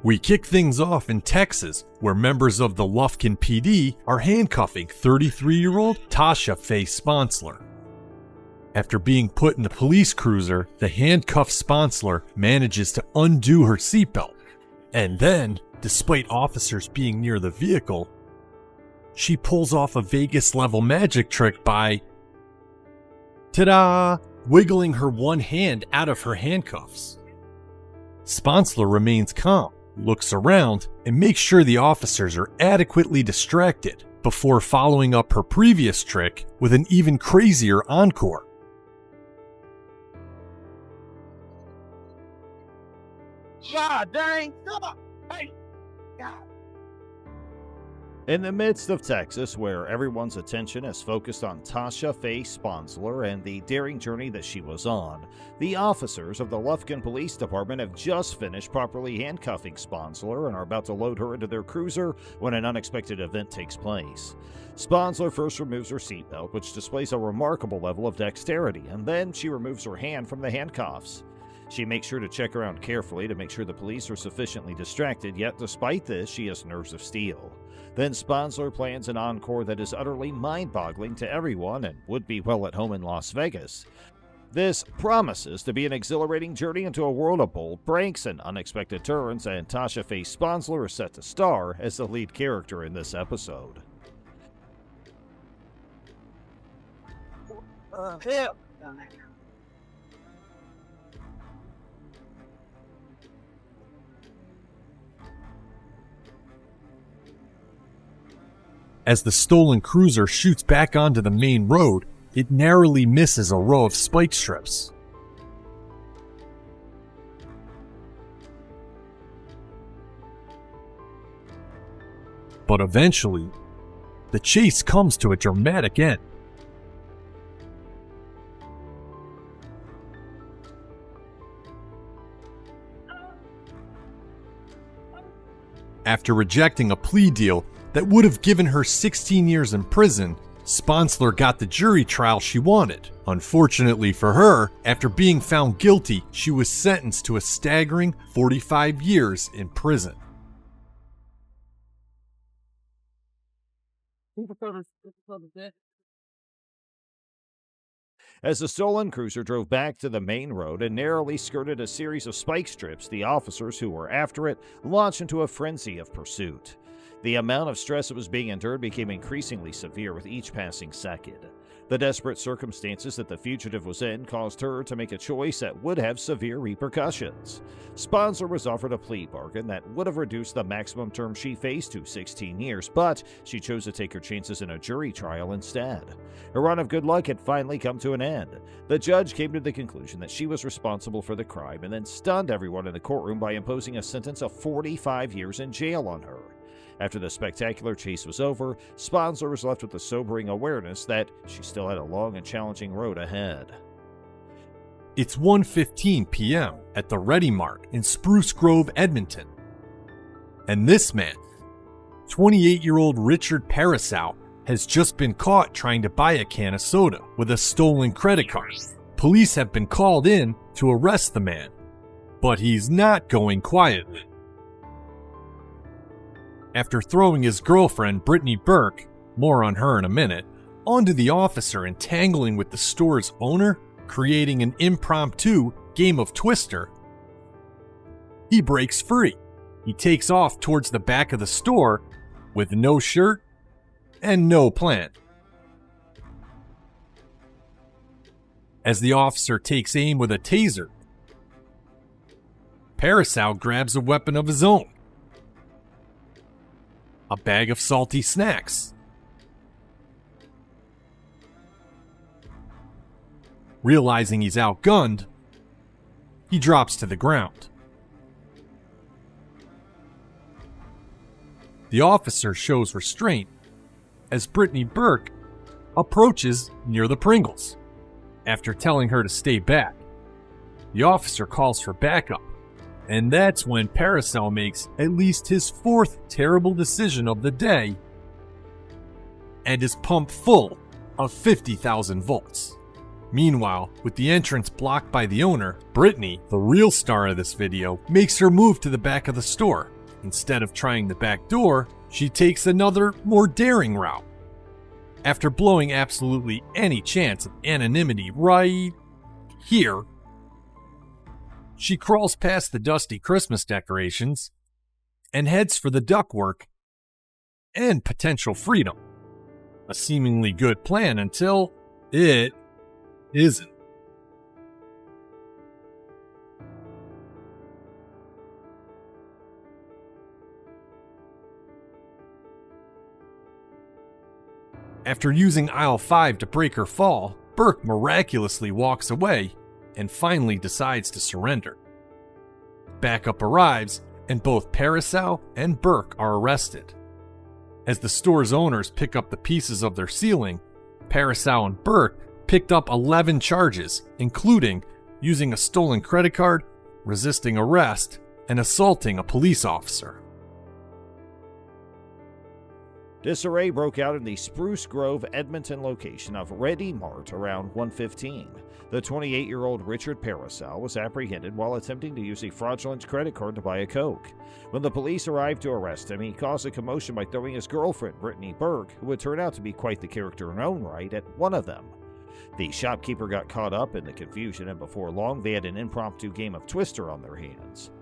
We kick things off in Texas, where members of the Lufkin PD are handcuffing 33-year-old Tasha Faye Sponsler. After being put in the police cruiser, the handcuffed Sponsler manages to undo her seatbelt. And then, despite officers being near the vehicle, she pulls off a Vegas-level magic trick by, ta-da, wiggling her one hand out of her handcuffs. Sponsler remains calm, looks around, and makes sure the officers are adequately distracted before following up her previous trick with an even crazier encore. God dang, come on, hey, God. In the midst of Texas, where everyone's attention is focused on Tasha Faye Sponsler and the daring journey that she was on, the officers of the Lufkin Police Department have just finished properly handcuffing Sponsler and are about to load her into their cruiser when an unexpected event takes place. Sponsler first removes her seatbelt, which displays a remarkable level of dexterity, and then she removes her hand from the handcuffs. She makes sure to check around carefully to make sure the police are sufficiently distracted, yet despite this, she has nerves of steel. Then Sponsler plans an encore that is utterly mind-boggling to everyone and would be well at home in Las Vegas. This promises to be an exhilarating journey into a world of bold pranks and unexpected turns, and Tasha Faye Sponsler is set to star as the lead character in this episode. Hell. As the stolen cruiser shoots back onto the main road, it narrowly misses a row of spike strips. But eventually, the chase comes to a dramatic end. After rejecting a plea deal that would have given her 16 years in prison, Sponsler got the jury trial she wanted. Unfortunately for her, after being found guilty, she was sentenced to a staggering 45 years in prison. As the stolen cruiser drove back to the main road and narrowly skirted a series of spike strips, the officers who were after it launched into a frenzy of pursuit. The amount of stress that was being endured became increasingly severe with each passing second. The desperate circumstances that the fugitive was in caused her to make a choice that would have severe repercussions. Sponsler was offered a plea bargain that would have reduced the maximum term she faced to 16 years, but she chose to take her chances in a jury trial instead. Her run of good luck had finally come to an end. The judge came to the conclusion that she was responsible for the crime and then stunned everyone in the courtroom by imposing a sentence of 45 years in jail on her. After the spectacular chase was over, Sponsler was left with the sobering awareness that she still had a long and challenging road ahead. It's 1:15 p.m. at the Ready Mart in Spruce Grove, Edmonton. And this man, 28-year-old Richard Parasow, has just been caught trying to buy a can of soda with a stolen credit card. Police have been called in to arrest the man, but he's not going quietly. After throwing his girlfriend, Brittany Burke, more on her in a minute, onto the officer and tangling with the store's owner, creating an impromptu game of Twister, he breaks free. He takes off towards the back of the store with no shirt and no plan. As the officer takes aim with a taser, Parasow grabs a weapon of his own, a bag of salty snacks. Realizing he's outgunned, he drops to the ground. The officer shows restraint as Brittany Burke approaches near the Pringles. After telling her to stay back, the officer calls for backup. And that's when Parasow makes at least his fourth terrible decision of the day and is pumped full of 50,000 volts. Meanwhile, with the entrance blocked by the owner, Brittany, the real star of this video, makes her move to the back of the store. Instead of trying the back door, she takes another, more daring route. After blowing absolutely any chance of anonymity right here, she crawls past the dusty Christmas decorations and heads for the ductwork and potential freedom. A seemingly good plan until it isn't. After using aisle 5 to break her fall, Burke miraculously walks away and finally decides to surrender. Backup arrives, and both Parasau and Burke are arrested. As the store's owners pick up the pieces of their ceiling, Parasau and Burke picked up 11 charges, including using a stolen credit card, resisting arrest, and assaulting a police officer. Disarray broke out in the Spruce Grove, Edmonton location of Ready Mart around 1:15. The 28-year-old Richard Parasau was apprehended while attempting to use a fraudulent credit card to buy a Coke. When the police arrived to arrest him, he caused a commotion by throwing his girlfriend, Brittany Burke, who would turn out to be quite the character in her own right, at one of them. The shopkeeper got caught up in the confusion, and before long they had an impromptu game of Twister on their hands.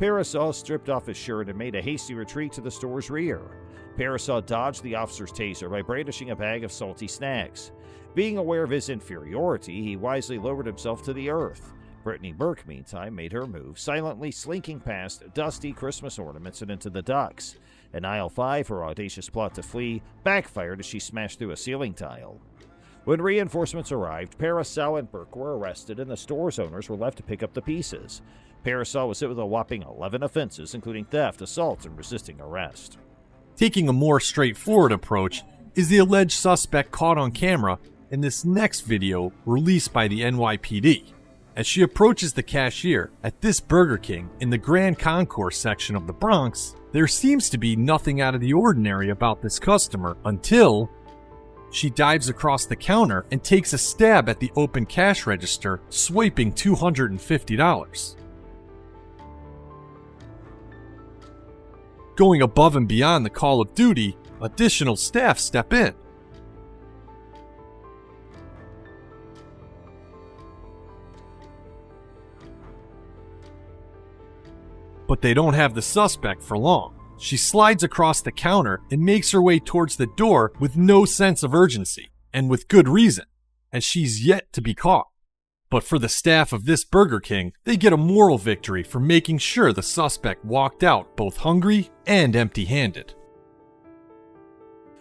Parasau stripped off his shirt and made a hasty retreat to the store's rear. Parasau dodged the officer's taser by brandishing a bag of salty snacks. Being aware of his inferiority, he wisely lowered himself to the earth. Brittany Burke, meantime, made her move, silently slinking past dusty Christmas ornaments and into the ducts. In aisle 5, her audacious plot to flee backfired as she smashed through a ceiling tile. When reinforcements arrived, Parasau and Burke were arrested and the store's owners were left to pick up the pieces. Parasau was hit with a whopping 11 offenses, including theft, assault, and resisting arrest. Taking a more straightforward approach is the alleged suspect caught on camera in this next video released by the NYPD. As she approaches the cashier at this Burger King in the Grand Concourse section of the Bronx, there seems to be nothing out of the ordinary about this customer until she dives across the counter and takes a stab at the open cash register, swiping $250. Going above and beyond the call of duty, additional staff step in. But they don't have the suspect for long. She slides across the counter and makes her way towards the door with no sense of urgency, and with good reason, as she's yet to be caught. But for the staff of this Burger King, they get a moral victory for making sure the suspect walked out both hungry and empty-handed.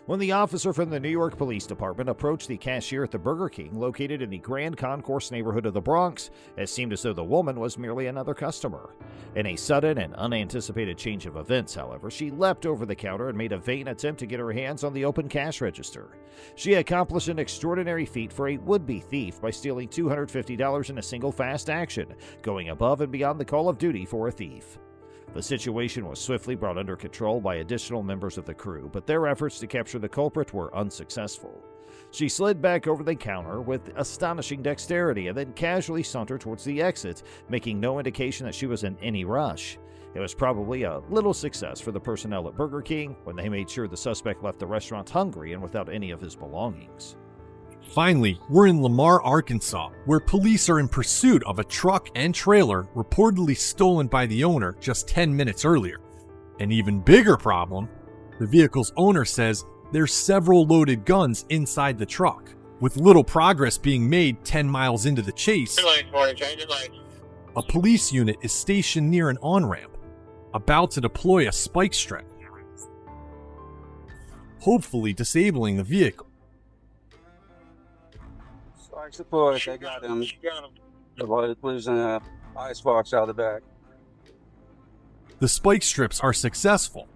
When the officer from the New York Police Department approached the cashier at the Burger King located in the Grand Concourse neighborhood of the Bronx, it seemed as though the woman was merely another customer. In a sudden and unanticipated change of events, however, she leapt over the counter and made a vain attempt to get her hands on the open cash register. She accomplished an extraordinary feat for a would-be thief by stealing $250 in a single fast action, going above and beyond the call of duty for a thief. The situation was swiftly brought under control by additional members of the crew, but their efforts to capture the culprit were unsuccessful. She slid back over the counter with astonishing dexterity and then casually sauntered towards the exit, making no indication that she was in any rush. It was probably a little success for the personnel at Burger King when they made sure the suspect left the restaurant hungry and without any of his belongings. Finally, we're in Lamar, Arkansas, where police are in pursuit of a truck and trailer reportedly stolen by the owner just 10 minutes earlier. An even bigger problem, the vehicle's owner says there's several loaded guns inside the truck. With little progress being made 10 miles into the chase, a police unit is stationed near an on-ramp, about to deploy a spike strip, hopefully disabling the vehicle. I suppose they got him. The boy lives in a icebox out of the back. The spike strips are successful,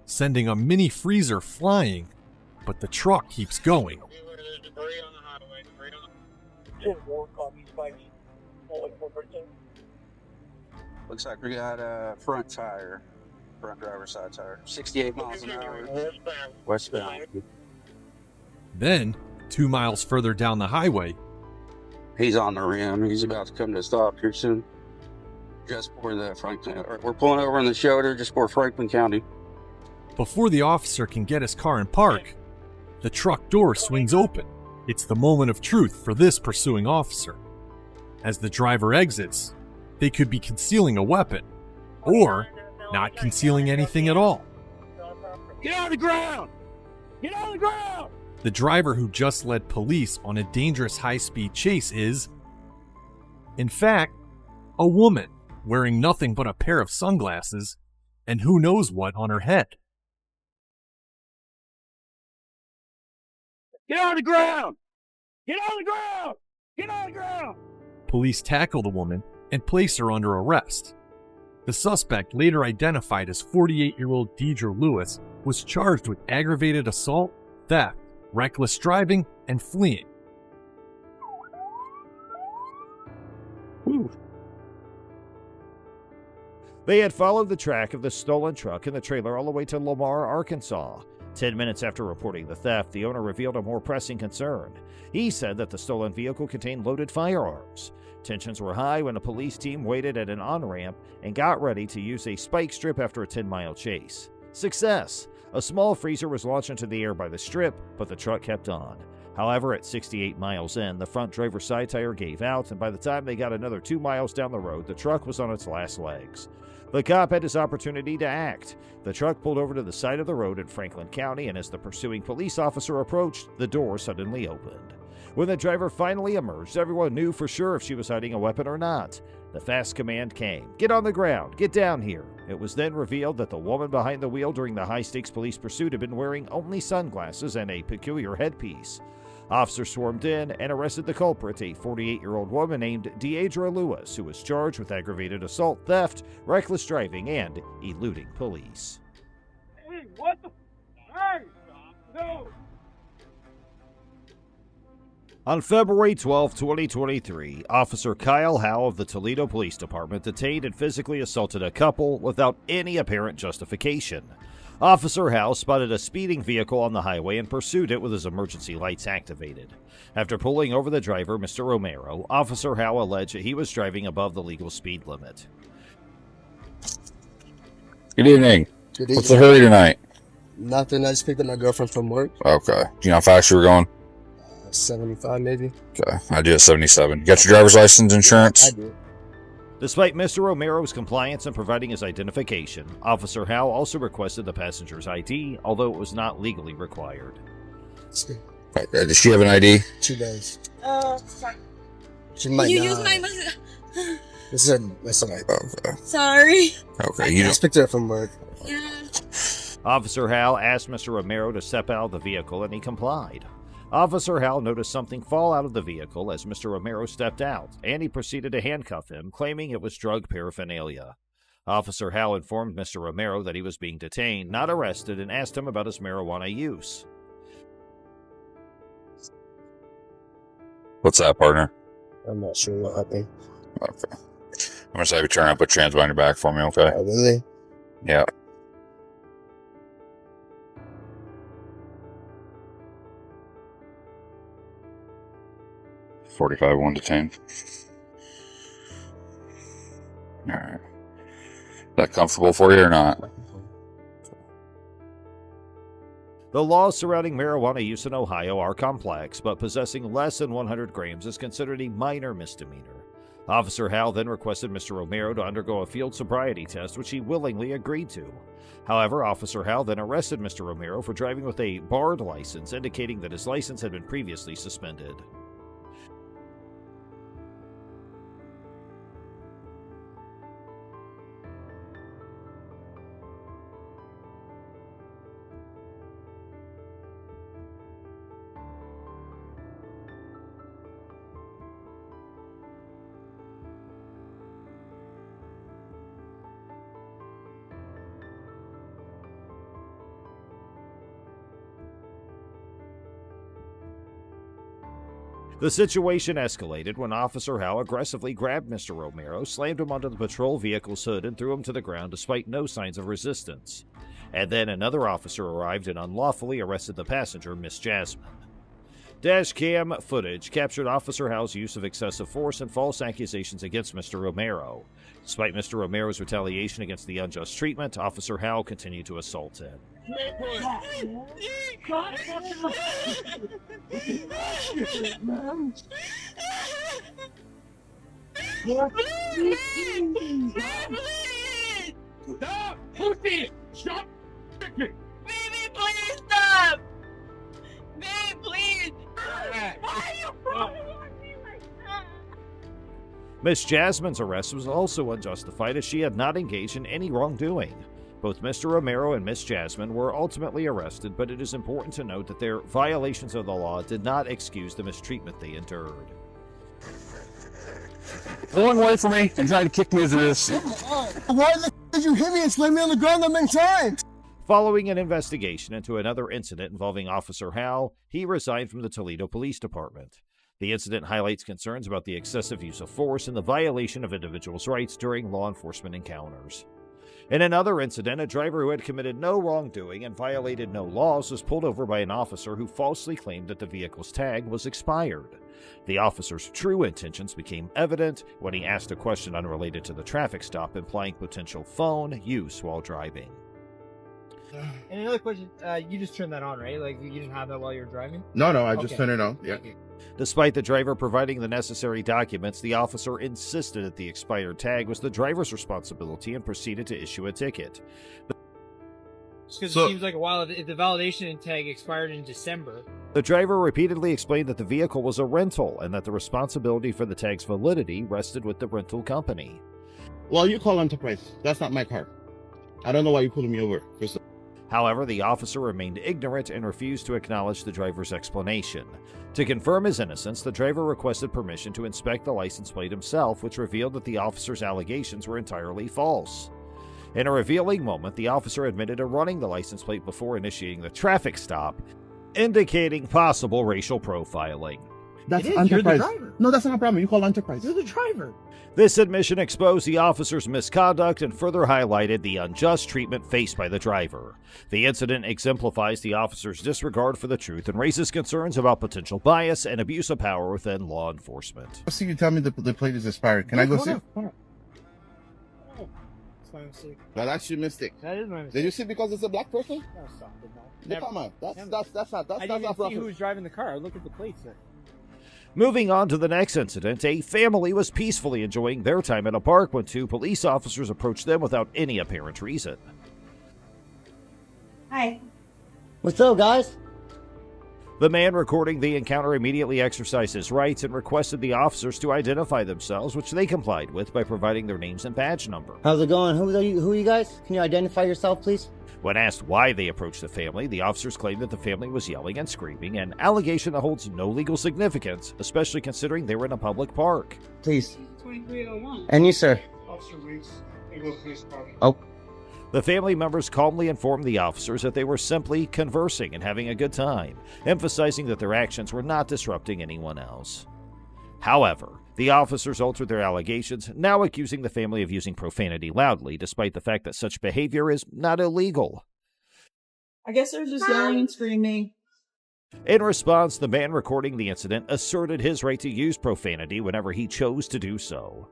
sending a mini freezer flying, but the truck keeps going. Looks like we got a front driver's side tire, 68 miles an hour, westbound. Then, 2 miles further down the highway, He's on the rim. He's about to come to a stop here soon. Just for the we're pulling over on the shoulder just for Franklin County. Before the officer can get his car in park, the truck door swings open. It's the moment of truth for this pursuing officer. As the driver exits, they could be concealing a weapon, or not concealing anything at all. Get on the ground! Get on the ground! The driver who just led police on a dangerous high-speed chase is, in fact, a woman wearing nothing but a pair of sunglasses and who knows what on her head. Get on the ground! Get on the ground! Get on the ground! Police tackle the woman and place her under arrest. The suspect, later identified as 48-year-old Deidre Lewis, was charged with aggravated assault, theft, reckless driving, and fleeing. Whew. They had followed the track of the stolen truck and the trailer all the way to Lamar, Arkansas. 10 minutes after reporting the theft, the owner revealed a more pressing concern. He said that the stolen vehicle contained loaded firearms. Tensions were high when a police team waited at an on-ramp and got ready to use a spike strip after a 10-mile chase. Success! A small freezer was launched into the air by the strip, but the truck kept on. However, at 68 miles in, the front driver's side tire gave out, and by the time they got another 2 miles down the road, the truck was on its last legs. The cop had his opportunity to act. The truck pulled over to the side of the road in Franklin County, and as the pursuing police officer approached, the door suddenly opened. When the driver finally emerged, everyone knew for sure if she was hiding a weapon or not. The fast command came, "Get on the ground, get down here." It was then revealed that the woman behind the wheel during the high-stakes police pursuit had been wearing only sunglasses and a peculiar headpiece. Officers swarmed in and arrested the culprit, a 48-year-old woman named Deidre Lewis, who was charged with aggravated assault, theft, reckless driving, and eluding police. Hey, what the? Hey! No! On February 12, 2023, Officer Kyle Howe of the Toledo Police Department detained and physically assaulted a couple without any apparent justification. Officer Howe spotted a speeding vehicle on the highway and pursued it with his emergency lights activated. After pulling over the driver, Mr. Romero, Officer Howe alleged that he was driving above the legal speed limit. Good evening. Good evening. What's the hurry tonight? Nothing. I just picked up my girlfriend from work. Okay. Do you know how fast you were going? 75 maybe. Okay. I do at 77. You got your driver's license, insurance? I do. Despite Mr. Romero's compliance in providing his identification, Officer Howe also requested the passenger's ID, although it was not legally required. Okay. Does she have an ID? She does. Sorry. She might You not. use my This is my ID. Okay. Sorry. Okay. You I just picked her up from work. Yeah. Officer Howe asked Mr. Romero to step out of the vehicle, and he complied. Officer Howe noticed something fall out of the vehicle as Mr. Romero stepped out, and he proceeded to handcuff him, claiming it was drug paraphernalia. Officer Howe informed Mr. Romero that he was being detained, not arrested, and asked him about his marijuana use. What's that, partner? I'm not sure what happened. Okay. I'm going to have you turn and put your hands behind your back for me, okay? Oh, really? Yeah. .45 1 detained. Alright. Is that comfortable for you or not? The laws surrounding marijuana use in Ohio are complex, but possessing less than 100 grams is considered a minor misdemeanor. Officer Howe then requested Mr. Romero to undergo a field sobriety test, which he willingly agreed to. However, Officer Howe then arrested Mr. Romero for driving with a barred license, indicating that his license had been previously suspended. The situation escalated when Officer Howe aggressively grabbed Mr. Romero, slammed him onto the patrol vehicle's hood, and threw him to the ground despite no signs of resistance. And then another officer arrived and unlawfully arrested the passenger, Miss Jasmine. Dashcam footage captured Officer Howe's use of excessive force and false accusations against Mr. Romero. Despite Mr. Romero's retaliation against the unjust treatment, Officer Howe continued to assault him. Stop! Pussy! Stop! Baby, please stop! Baby, please! Why are you following me like that? Miss Jasmine's arrest was also unjustified as she had not engaged in any wrongdoing. Both Mr. Romero and Miss Jasmine were ultimately arrested, but it is important to note that their violations of the law did not excuse the mistreatment they endured. Going away from me and trying to kick me into this. Why did you hit me and slam me on the ground that many times? Following an investigation into another incident involving Officer Howe, he resigned from the Toledo Police Department. The incident highlights concerns about the excessive use of force and the violation of individuals' rights during law enforcement encounters. In another incident, a driver who had committed no wrongdoing and violated no laws was pulled over by an officer who falsely claimed that the vehicle's tag was expired. The officer's true intentions became evident when he asked a question unrelated to the traffic stop, implying potential phone use while driving. And another question, you just turned that on, right? Like, you didn't have that while you were driving? No, I just turned it on. Yeah. Despite the driver providing the necessary documents, the officer insisted that the expired tag was the driver's responsibility and proceeded to issue a ticket. Just because it seems like a while, if the validation tag expired in December. The driver repeatedly explained that the vehicle was a rental and that the responsibility for the tag's validity rested with the rental company. Well, you call Enterprise. That's not my car. I don't know why you pulled me over. However, the officer remained ignorant and refused to acknowledge the driver's explanation. To confirm his innocence, the driver requested permission to inspect the license plate himself, which revealed that the officer's allegations were entirely false. In a revealing moment, the officer admitted to running the license plate before initiating the traffic stop, indicating possible racial profiling. That's Enterprise. Enterprise. You're the driver. No, that's not a problem. You call Enterprise. You're the driver. This admission exposed the officer's misconduct and further highlighted the unjust treatment faced by the driver. The incident exemplifies the officer's disregard for the truth and raises concerns about potential bias and abuse of power within law enforcement. I see you tell me the plate is expired. Can I go see? Hold on. Oh, it's my mistake. Well, that's your mistake. That is my mistake. Did you see because it's a black person? No, stop it, no. Yeah, come on. That's not I didn't even see who was driving the car. I looked at the plates there. Moving on to the next incident, a family was peacefully enjoying their time at a park when two police officers approached them without any apparent reason. Hi. What's up, guys? The man recording the encounter immediately exercised his rights and requested the officers to identify themselves, which they complied with by providing their names and badge number. How's it going? Who are you guys? Can you identify yourself, please? When asked why they approached the family, the officers claimed that the family was yelling and screaming, an allegation that holds no legal significance, especially considering they were in a public park. Please. 2301. And you, sir? Officer Weeks, Eagle Police Department. Oh. The family members calmly informed the officers that they were simply conversing and having a good time, emphasizing that their actions were not disrupting anyone else. However, the officers altered their allegations, now accusing the family of using profanity loudly, despite the fact that such behavior is not illegal. I guess they're just yelling and screaming. In response, the man recording the incident asserted his right to use profanity whenever he chose to do so.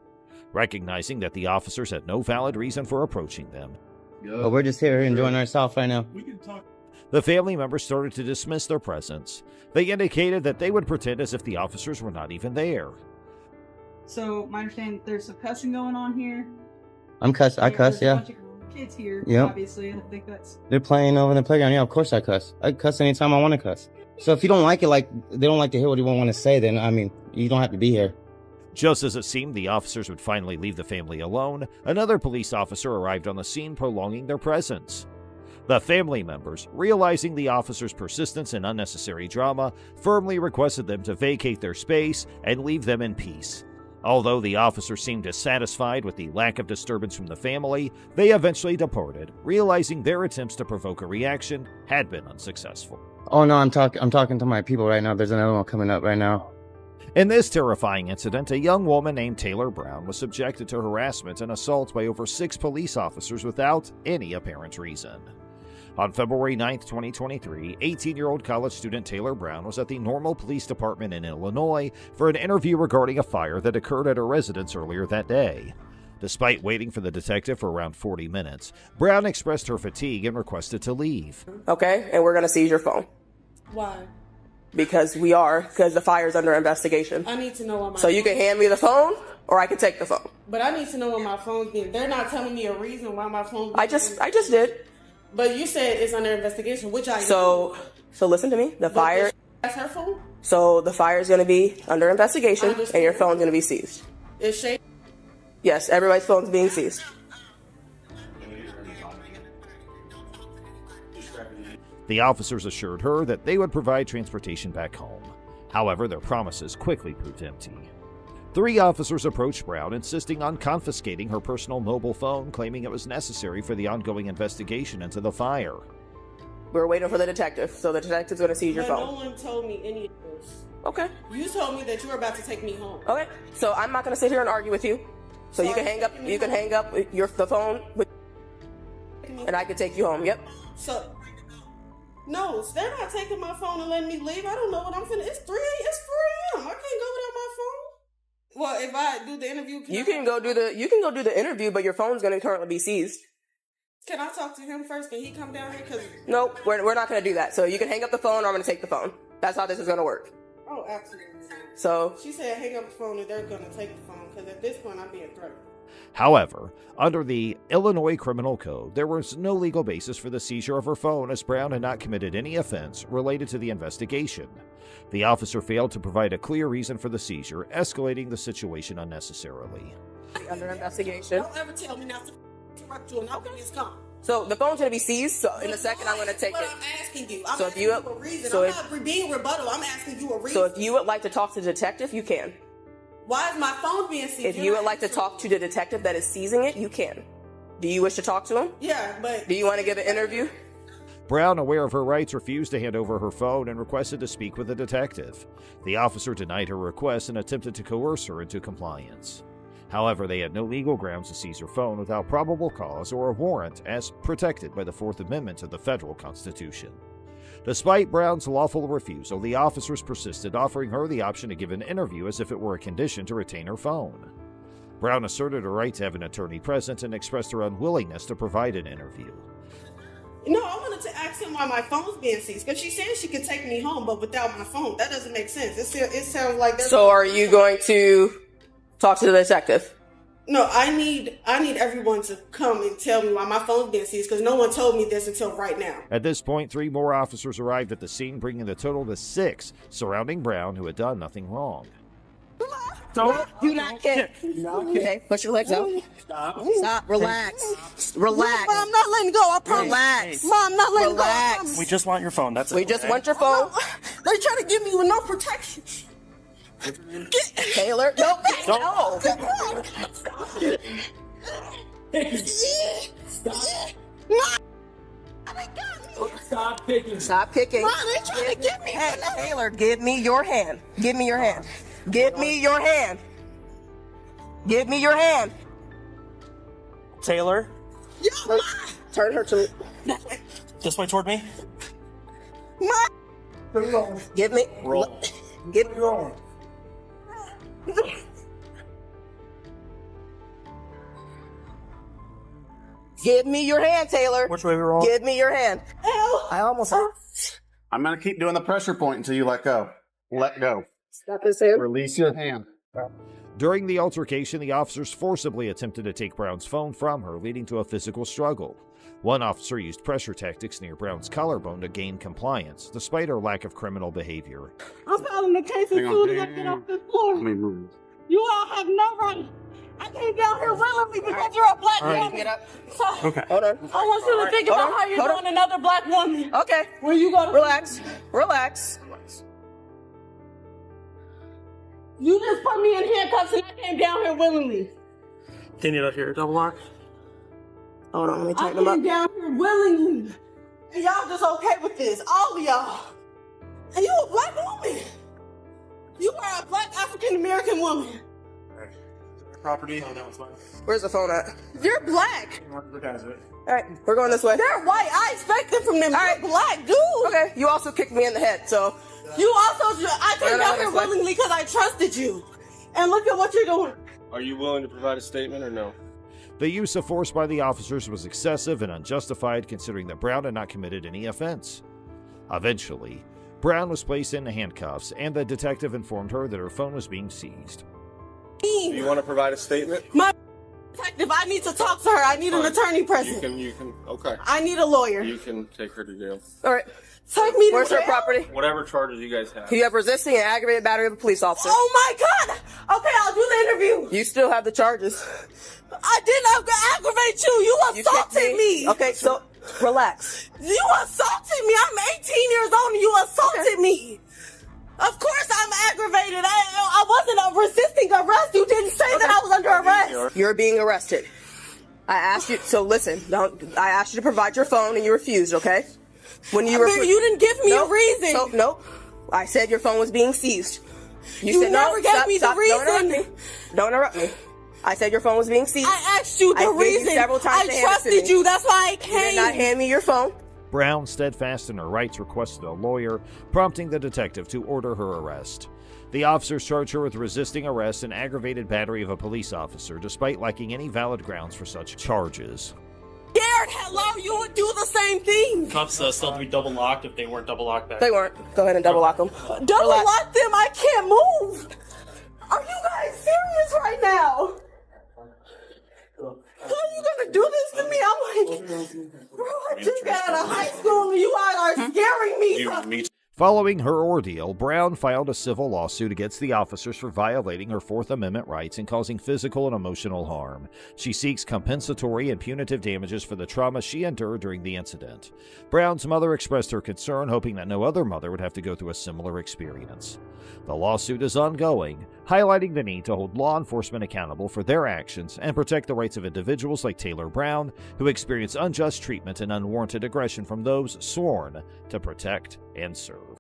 Recognizing that the officers had no valid reason for approaching them, But we're just here enjoying ourselves right now. the family members started to dismiss their presence. They indicated that they would pretend as if the officers were not even there. So, my understanding, there's some cussing going on here. I cuss, There's yeah. a bunch of kids here, Yep. obviously. I think that's... They're playing over in the playground. Yeah, of course I cuss. I cuss anytime I want to cuss. So if you don't like it, like, they don't like to hear what you want to say, then, I mean, you don't have to be here. Just as it seemed the officers would finally leave the family alone, another police officer arrived on the scene, prolonging their presence. The family members, realizing the officers' persistence in unnecessary drama, firmly requested them to vacate their space and leave them in peace. Although the officers seemed dissatisfied with the lack of disturbance from the family, they eventually departed, realizing their attempts to provoke a reaction had been unsuccessful. Oh, no, I'm talking to my people right now. There's another one coming up right now. In this terrifying incident, a young woman named Taylor Brown was subjected to harassment and assault by over 6 police officers without any apparent reason. On February 9, 2023, 18-year-old college student Taylor Brown was at the Normal Police Department in Illinois for an interview regarding a fire that occurred at her residence earlier that day. Despite waiting for the detective for around 40 minutes, Brown expressed her fatigue and requested to leave. Okay, and we're going to seize your phone. Why? Because the fire's under investigation. I need to know what my So you can hand me the phone, or I can take the phone. But I need to know what my phone's being. They're not telling me a reason why my phone's being. I just did. But you said it's under investigation, which I So listen to me. The fire. That's her phone? So the fire is going to be under investigation, and your phone's going to be seized. Is Shay? Yes, everybody's phone's being seized. The officers assured her that they would provide transportation back home. However, their promises quickly proved empty. 3 officers approached Brown, insisting on confiscating her personal mobile phone, claiming it was necessary for the ongoing investigation into the fire. We're waiting for the detective, so the detective's going to seize your But phone. no one told me any of this. Okay. You told me that you were about to take me home. Okay. So I'm not going to sit here and argue with you. So you can hang up. You can hang up the phone, and I can take you home. Yep. So. No, they're not taking my phone and letting me leave. I don't know what I'm finna. It's 4 a.m. I can't go without my phone. Well, if I do the interview, you can go do the interview, but your phone's going to currently be seized. Can I talk to him first? Can he come down here? Nope, we're not going to do that. So you can hang up the phone, or I'm going to take the phone. That's how this is going to work. Oh, absolutely. So she said, hang up the phone, and they're going to take the phone because at this point, I'm being threatened. However, under the Illinois Criminal Code, there was no legal basis for the seizure of her phone, as Brown had not committed any offense related to the investigation. The officer failed to provide a clear reason for the seizure, escalating the situation unnecessarily. Under investigation. Don't ever tell me not to interrupt you and open this car. So the phone's going to be seized. So in a second, I'm going to take it. I'm asking you. I'm so asking if you, you a reason. So I'm not being rebuttal. I'm asking you a reason. So if you would like to talk to the detective, you can. Why is my phone being seized? If you would like to talk to the detective that is seizing it, you can. Do you wish to talk to him? Yeah, but... Do you want to give an interview? Brown, aware of her rights, refused to hand over her phone and requested to speak with the detective. The officer denied her request and attempted to coerce her into compliance. However, they had no legal grounds to seize her phone without probable cause or a warrant, as protected by the Fourth Amendment of the federal Constitution. Despite Brown's lawful refusal, the officers persisted, offering her the option to give an interview as if it were a condition to retain her phone. Brown asserted her right to have an attorney present and expressed her unwillingness to provide an interview. No, I wanted to ask him why my phone's being seized, because she said she could take me home, but without my phone. That doesn't make sense. It sounds like... So are you going to talk to the detective? No, I need everyone to come and tell me why my phone's being seized, because no one told me this until right now. At this point, 3 more officers arrived at the scene, bringing the total to 6, surrounding Brown, who had done nothing wrong. Do not kick. Okay, push your legs out. Stop. Relax. Relax. Mom, I'm not letting go. I promise. Relax. Mom, I'm not letting go. Relax. We just want your phone. That's it. We just want your phone. They're trying to give me with no protection. Taylor, no. Stop kicking. Stop kicking. Mom, they're trying to get me. Hey, Taylor, give me your hand. Give me your hand. Give me your hand. Give me your hand. Taylor, Turn her to me. this way toward me. Give me. Roll. Give me. Give me your hand, Taylor. Which way we roll? Give me your hand. I almost. I'm going to keep doing the pressure point until you let go. Let go. Stop his hand. Release your hand. During the altercation, the officers forcibly attempted to take Brown's phone from her, leading to a physical struggle. One officer used pressure tactics near Brown's collarbone to gain compliance, despite her lack of criminal behavior. I'm filing the case as soon as I get off this floor. Move. You all have no right. I came down here willingly because you're a black woman. Get up. Okay. Hold on. I want you to think about how you're doing another black woman. Okay. Where you go to... Relax. Relax. You just put me in handcuffs and I came down here willingly. They need up here. Double lock. Hold on. Let me I tighten them came up. down here willingly. And y'all just okay with this. All of y'all. And you a black woman. You are a black African American woman. property. Oh, that was mine. Where's the phone at? You're black. Look at it. All right, we're going this way. They're white. I expect it from them. All right. You're black, dude. Okay, you also kicked me in the head, so. You also, I came down here willingly because I trusted you. And look at what you're doing. Are you willing to provide a statement or no? The use of force by the officers was excessive and unjustified considering that Brown had not committed any offense. Eventually, Brown was placed in handcuffs and the detective informed her that her phone was being seized. Do you want to provide a statement? My detective, I need to talk to her. I need an attorney present. You can, okay. I need a lawyer. You can take her to jail. All right. Take me to Where's her jail? property? Whatever charges you guys have. You have resisting and aggravated battery of a police officer. Oh my God! Okay, I'll do the interview. You still have the charges. I didn't aggravate you. You assaulted me. Okay, so relax. You assaulted me. I'm 18 years old and you assaulted me. Of course I'm aggravated. I wasn't resisting arrest. You didn't say that I was under arrest. You're being arrested. I asked you, so listen, I asked you to provide your phone and you refused, okay? When you you didn't give me a reason. So, nope. I said your phone was being seized. You said never gave me the reason. Don't interrupt me. Don't interrupt me. I said your phone was being seized. I asked you the reason. You several times I trusted you. That's why I came. You did not hand me your phone. Brown, steadfast in her rights, requested a lawyer, prompting the detective to order her arrest. The officers charged her with resisting arrest and aggravated battery of a police officer, despite lacking any valid grounds for such charges. Scared, hello, you would do the same thing. Cuffs still be double locked if they weren't double locked back. They weren't. Go ahead and double lock them. Double lock them? I can't move. Are you guys serious right now? How are you gonna do this to me? I'm like, bro, I just got out of high school and you guys are scaring me. Following her ordeal, Brown filed a civil lawsuit against the officers for violating her Fourth Amendment rights and causing physical and emotional harm. She seeks compensatory and punitive damages for the trauma she endured during the incident. Brown's mother expressed her concern, hoping that no other mother would have to go through a similar experience. The lawsuit is ongoing, highlighting the need to hold law enforcement accountable for their actions and protect the rights of individuals like Taylor Brown, who experienced unjust treatment and unwarranted aggression from those sworn to protect and serve.